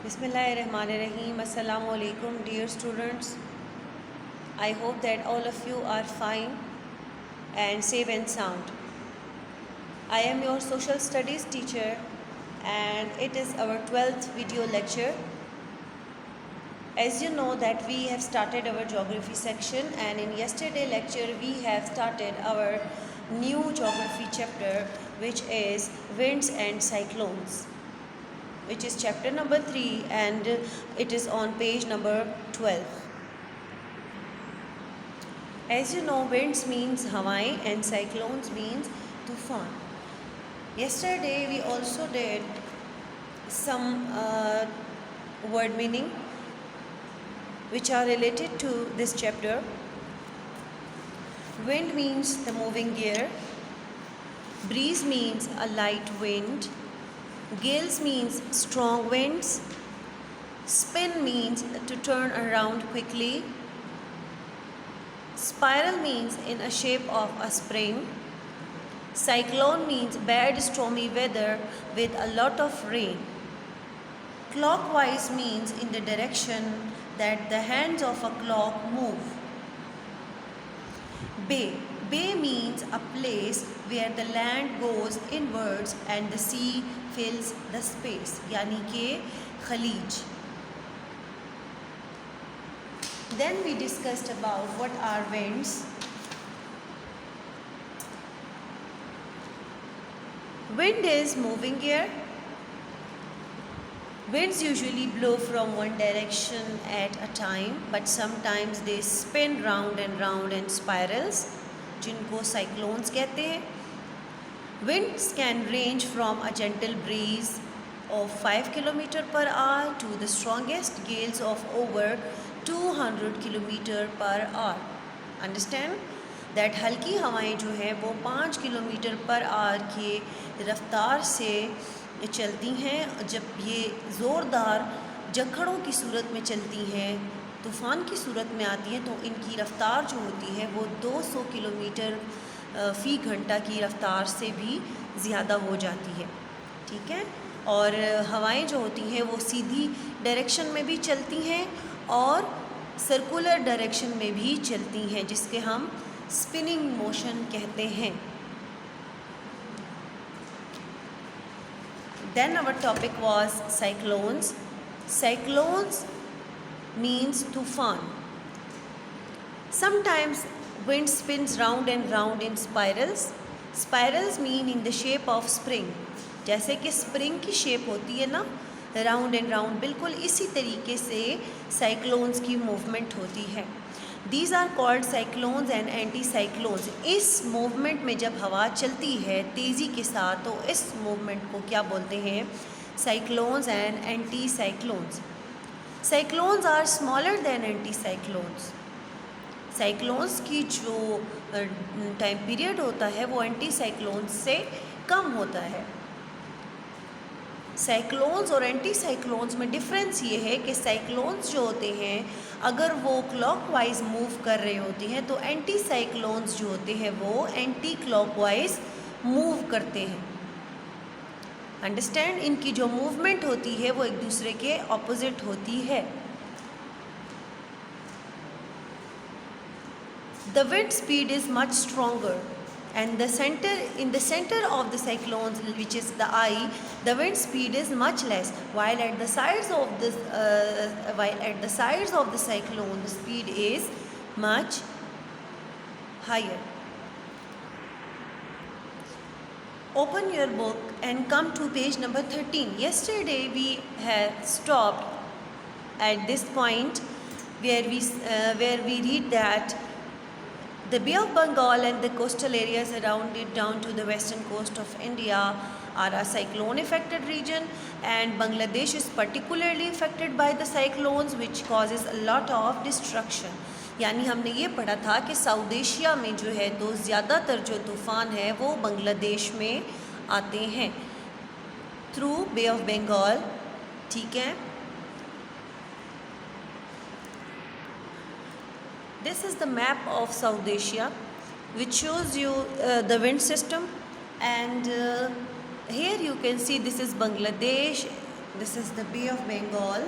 Bismillahirrahmanirrahim. Assalamu alaikum, dear students. I hope that all of you are fine and safe and sound. I am your social studies teacher and it is our 12th video lecture. As you know that we have started our geography section, and in yesterday lecture we have started our new geography chapter, which is winds and cyclones, which is chapter number 3, and it is on page number 12. As you know, winds means Hawaii and cyclones means tufan. Yesterday we also did some word meaning which are related to this chapter. Wind means the moving gear. Breeze means a light wind. Gales means strong winds. Spin means to turn around quickly. Spiral means in a shape of a spring. Cyclone means bad stormy weather with a lot of rain. Clockwise means in the direction that the hands of a clock move. Bay. Bay means a place where the land goes inwards and the sea fills the space, यानी कि खलीज. Then we discussed about what are winds. Wind is moving gear. Winds usually blow from one direction at a time, but sometimes they spin round and round in spirals, जिनको cyclones कहते हैं. Winds can range from a gentle breeze of 5 km per hour to the strongest gales of over 200 km per hour. Understand that हल्की हवाएं जो है वो 5 km per hour के रफ्तार से चलती हैं. जब ये ज़ोरदार जखड़ों की सूरत में चलती हैं, तूफ़ान की सूरत में आती हैं, तो इनकी रफ़्तार जो होती है वो 200 किलोमीटर फ़ी घंटा की रफ़्तार से भी ज़्यादा हो जाती है. ठीक है. और हवाएं जो होती हैं वो सीधी डायरेक्शन में भी चलती हैं और सर्कुलर डायरेक्शन में भी चलती हैं, जिसके हम स्पिनिंग मोशन कहते हैं. Then our topic was cyclones. Cyclones means tufan. Sometimes wind spins round and round in spirals. Spirals mean in the shape of spring. जैसे कि स्प्रिंग की शेप होती है ना, राउंड एंड राउंड, बिल्कुल इसी तरीके से साइक्लोन्स की मूवमेंट होती है. These are called cyclones and anticyclones. इस मूवमेंट में जब हवा चलती है तेज़ी के साथ, तो इस मूवमेंट को क्या बोलते हैं? Cyclones and anticyclones. Cyclones are smaller than anticyclones. Cyclones की जो टाइम पीरियड होता है वो एंटी साइक्लोन्स से कम होता है. साइक्लोन्स और एंटी साइक्लोन्स में डिफरेंस ये है कि साइक्लोन्स जो होते हैं अगर वो क्लॉकवाइज मूव कर रहे होते हैं, तो एंटी साइक्लोन्स जो होते हैं वो एंटी क्लॉकवाइज मूव करते हैं. अंडरस्टैंड. इनकी जो मूवमेंट होती है वो एक दूसरे के ऑपोजिट होती है. The wind speed is much stronger and in the center of the cyclones, which is the eye, the wind speed is much less, while at the sides of the cyclone the speed is much higher. Open your book and come to page number 13. Yesterday we have stopped at this point where we read that the Bay of Bengal and the coastal areas around it down to the western coast of India are a cyclone affected region, and Bangladesh is particularly affected by the cyclones which causes a lot of destruction. यानी हमने ये पढ़ा था कि south Asia में जो है तो ज़्यादातर जो तूफ़ान है वो बांग्लादेश में आते हैं थ्रू बे ऑफ बंगाल. ठीक है. This is the map of South Asia which shows you the wind system, and here you can see this is Bangladesh, This is the Bay of Bengal.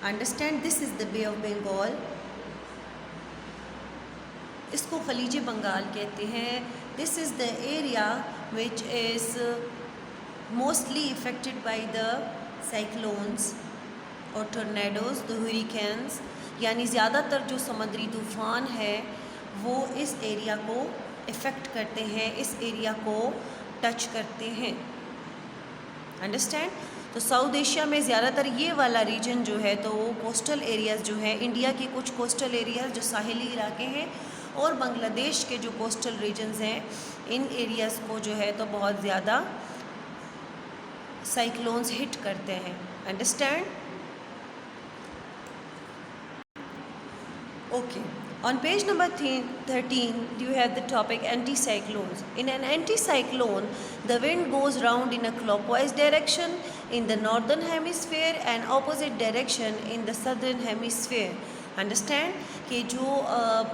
Understand, this is the Bay of Bengal. इसको खलीज बंगाल कहते हैं. This is the area which is mostly affected by the cyclones और tornadoes, the hurricanes. यानी ज़्यादातर जो समुद्री तूफ़ान है वो इस एरिया को इफ़ेक्ट करते हैं, इस एरिया को टच करते हैं. अंडरस्टैंड. तो साउथ एशिया में ज़्यादातर ये वाला रीजन जो है तो वो कोस्टल एरियाज़ जो है, इंडिया के कुछ कोस्टल एरियाज़ जो साहिली इलाके हैं और बांग्लादेश के जो कोस्टल रीजन्स हैं, इन एरियाज़ को जो है तो बहुत ज़्यादा साइक्लोन्स हिट करते हैं. Understand. Okay. On page number 13, you have the topic anticyclones. In an anticyclone, the wind goes round in a clockwise direction in the northern hemisphere and opposite direction in the southern hemisphere. Understand कि जो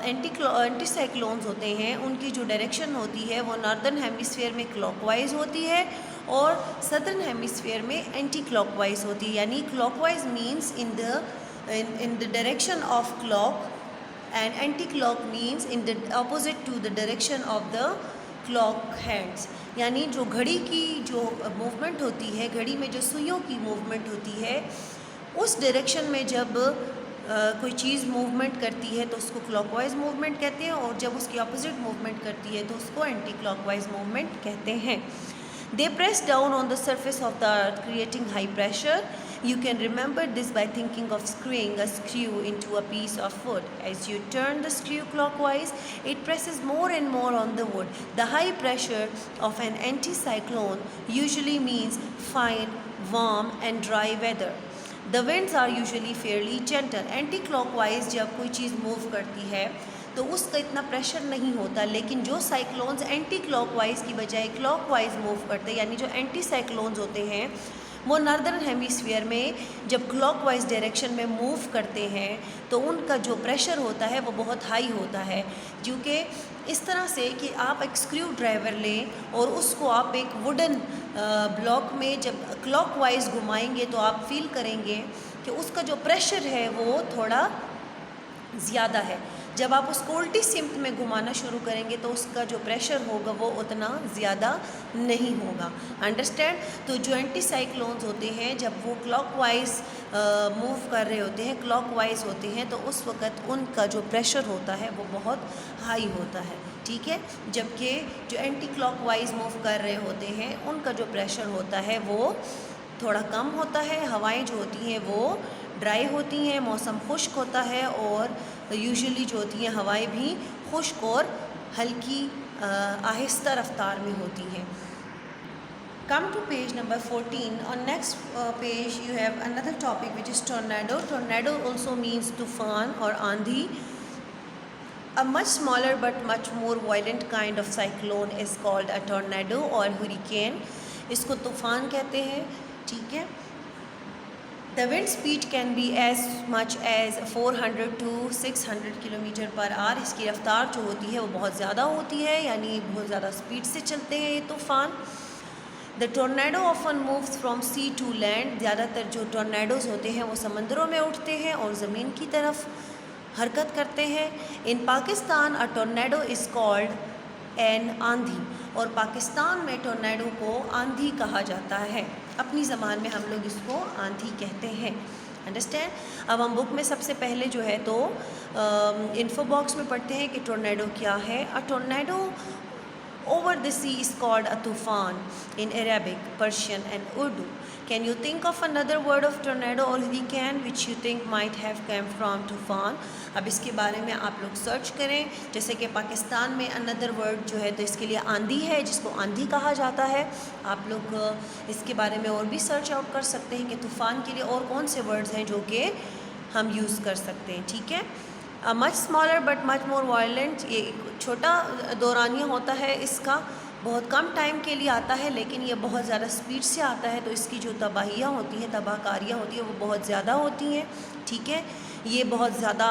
anti cyclones होते हैं उनकी जो direction होती है वो northern hemisphere में क्लॉकवाइज होती है और सदर्न हेमिस्फीयर में एंटी क्लॉकवाइज होती है. यानी clockwise means in the direction of clock and anti-clock means in the opposite to the direction of the clock hands. यानी जो घड़ी की जो मूवमेंट होती है, घड़ी में जो सुइयों की मूवमेंट होती है, उस डायरेक्शन में जब कोई चीज़ मूवमेंट करती है तो उसको क्लॉकवाइज मूवमेंट कहते हैं और जब उसकी अपोजिट मूवमेंट करती है तो उसको एंटी क्लॉकवाइज मूवमेंट कहते हैं. They press down on the surface of the earth creating high pressure. You can remember this by thinking of screwing a screw into a piece of wood. As you turn the screw clockwise, it presses more and more on the wood. The high pressure of an anticyclone usually means fine, warm and dry weather. The winds are usually fairly gentle. Anti-clockwise जब कोई चीज़ move करती है तो उसका इतना pressure नहीं होता, लेकिन जो साइक्लोन्स एंटी क्लॉकवाइज की बजाय क्लॉकवाइज मूव करते हैं, यानी जो एंटी साइक्लोन्स होते हैं वो नॉर्दर्न हेमिस्फीयर में जब क्लॉकवाइज डायरेक्शन में मूव करते हैं तो उनका जो प्रेशर होता है वो बहुत हाई होता है. क्योंकि इस तरह से कि आप एक स्क्रू ड्राइवर लें और उसको आप एक वुडन ब्लॉक में जब क्लॉकवाइज घुमाएंगे तो आप फील करेंगे कि उसका जो प्रेशर है वो थोड़ा ज़्यादा है. जब आप उसको उल्टी सिमत में घुमाना शुरू करेंगे तो उसका जो प्रेशर होगा वो उतना ज़्यादा नहीं होगा. अंडरस्टैंड. तो जो एंटी साइक्लोन्स होते हैं जब वो क्लॉकवाइज मूव कर रहे होते हैं, क्लॉकवाइज होते हैं, तो उस वक़्त उनका जो प्रेशर होता है वो बहुत हाई होता है. ठीक है. जबकि जो एंटी क्लॉकवाइज मूव कर रहे होते हैं उनका जो प्रेशर होता है वो थोड़ा कम होता है. हवाएं जो होती हैं वो ड्राई होती हैं, मौसम खुश्क होता है और यूजुअली जो होती हैं हवाएं भी खुश्क और हल्की आहिस्ता रफ्तार में होती हैं. Come to page number 14. On next page you have another topic which is tornado. Tornado also means tufan or आंधी. A much smaller but much more violent kind of cyclone is called a tornado or hurricane. इसको तूफ़ान कहते हैं. ठीक है. The wind speed can be as much as 400 to 600 kilometre per hour. इसकी रफ्तार जो होती है वो बहुत ज़्यादा होती है, यानी बहुत ज़्यादा स्पीड से चलते हैं ये तूफ़ान. The tornado often moves from sea to land. ज़्यादातर जो टोर्नेडोज़ होते हैं वो समंदरों में उठते हैं और ज़मीन की तरफ हरकत करते हैं. इन पाकिस्तान अ टोर्नेडो इज़ कॉल्ड एन आंधी. और पाकिस्तान में टोर्नेडो को आंधी कहा जाता है. अपनी ज़बान में हम लोग इसको आंधी कहते हैं. अंडरस्टैंड. अब हम बुक में सबसे पहले जो है तो इन्फो बॉक्स में पढ़ते हैं कि टोर्नेडो क्या है. अ tornado over the sea is called a tufan in Arabic, Persian and Urdu. Can you think of another word of tornado or hurricane which you think might have come from tufan? अब इसके बारे में आप लोग search करें. जैसे कि पाकिस्तान में another word जो है तो इसके लिए आंधी है, जिसको आंधी कहा जाता है. आप लोग इसके बारे में और भी सर्च आउट कर सकते हैं कि तूफ़ान के लिए और कौन से वर्ड्स हैं जो कि हम यूज़ कर सकते हैं. ठीक है. Much smaller but much more violent. ये छोटा दौरानिया होता है, इसका बहुत कम टाइम के लिए आता है लेकिन ये बहुत ज़्यादा स्पीड से आता है, तो इसकी जो तबाहियाँ होती हैं, तबाहकारियाँ होती हैं वो बहुत ज़्यादा होती हैं. ठीक है. ये बहुत ज़्यादा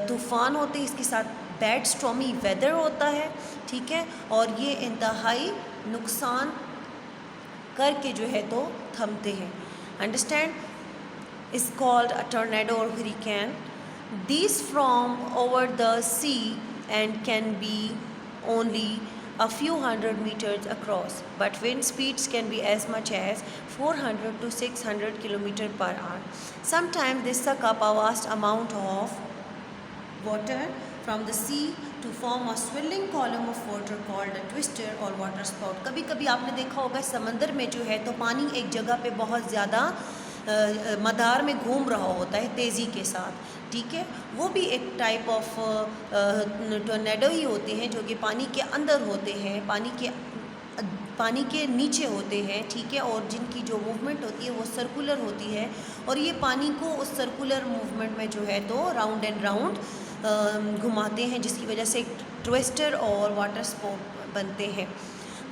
तूफ़ान होते हैं, इसके साथ बैड स्टॉर्मी वेदर होता है. ठीक है. और ये इंतहाई नुकसान करके जो है तो थमते हैं. Understand? Is called a tornado or hurricane. These form over the sea and can be only a few hundred meters across, but wind speeds can be as much as 400 to 600 km per hour. Sometimes they suck up a vast amount of water from the sea to form a swirling column of water called a twister or water spout. कभी कभी आपने देखा होगा समंदर में जो है तो पानी एक जगह पे बहुत ज़्यादा मदार में घूम रहा होता है तेज़ी के साथ, ठीक है. वो भी एक टाइप ऑफ टोर्नेडो ही होते हैं जो कि पानी के अंदर होते हैं, पानी के नीचे होते हैं, ठीक है. और जिनकी जो मूवमेंट होती है वो सर्कुलर होती है और ये पानी को उस सर्कुलर मूवमेंट में जो है तो राउंड एंड राउंड घुमाते हैं, जिसकी वजह से ट्विस्टर और वाटर स्पोर्ट बनते हैं.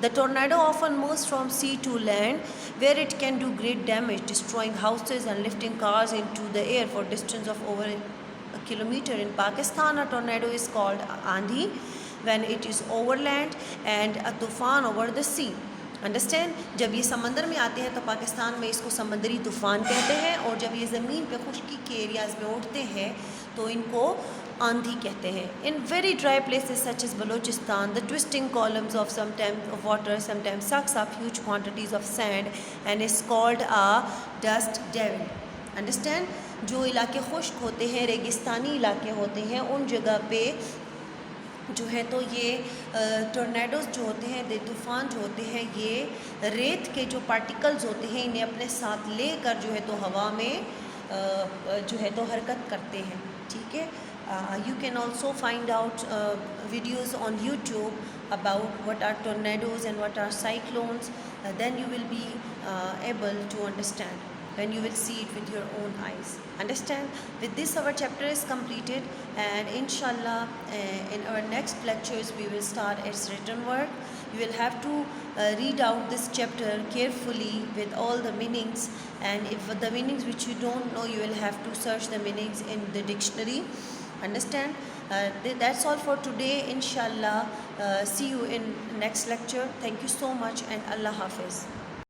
The tornado often moves from sea to land, where it can do great damage, destroying houses and lifting cars into the air for distance of over a kilometer. In Pakistan, a tornado is called Andhi when it is over land and a tufan over the sea. Understand. जब ये समंदर में आते हैं तो पाकिस्तान में इसको समंदरी तूफ़ान कहते हैं, और जब ये ज़मीन पे खुश्की के एरियाज़ में उठते हैं तो इनको आंधी कहते हैं. In very dry places such as Balochistan, the twisting columns of sometimes of water sometimes sucks up huge quantities of sand and is called a dust devil. Understand. जो इलाके खुश्क होते हैं, रेगिस्तानी इलाके होते हैं, उन जगह पे जो है तो ये टोर्नेडोज़ जो होते हैं, तूफ़ान जो होते हैं, ये रेत के जो पार्टिकल्स होते हैं इन्हें अपने साथ लेकर जो है तो हवा में जो है तो हरकत करते हैं, ठीक है. You can also find out videos on YouTube about what are tornadoes and what are cyclones. Then you will be able to understand when you will see it with your own eyes. Understand? With this our chapter is completed, and inshallah in our next lectures we will start its written work. You will have to read out this chapter carefully with all the meanings, and if the meanings which you don't know, you will have to search the meanings in the dictionary. Understand? That's all for today. Inshallah, see you in next lecture. Thank you so much, and Allah Hafiz.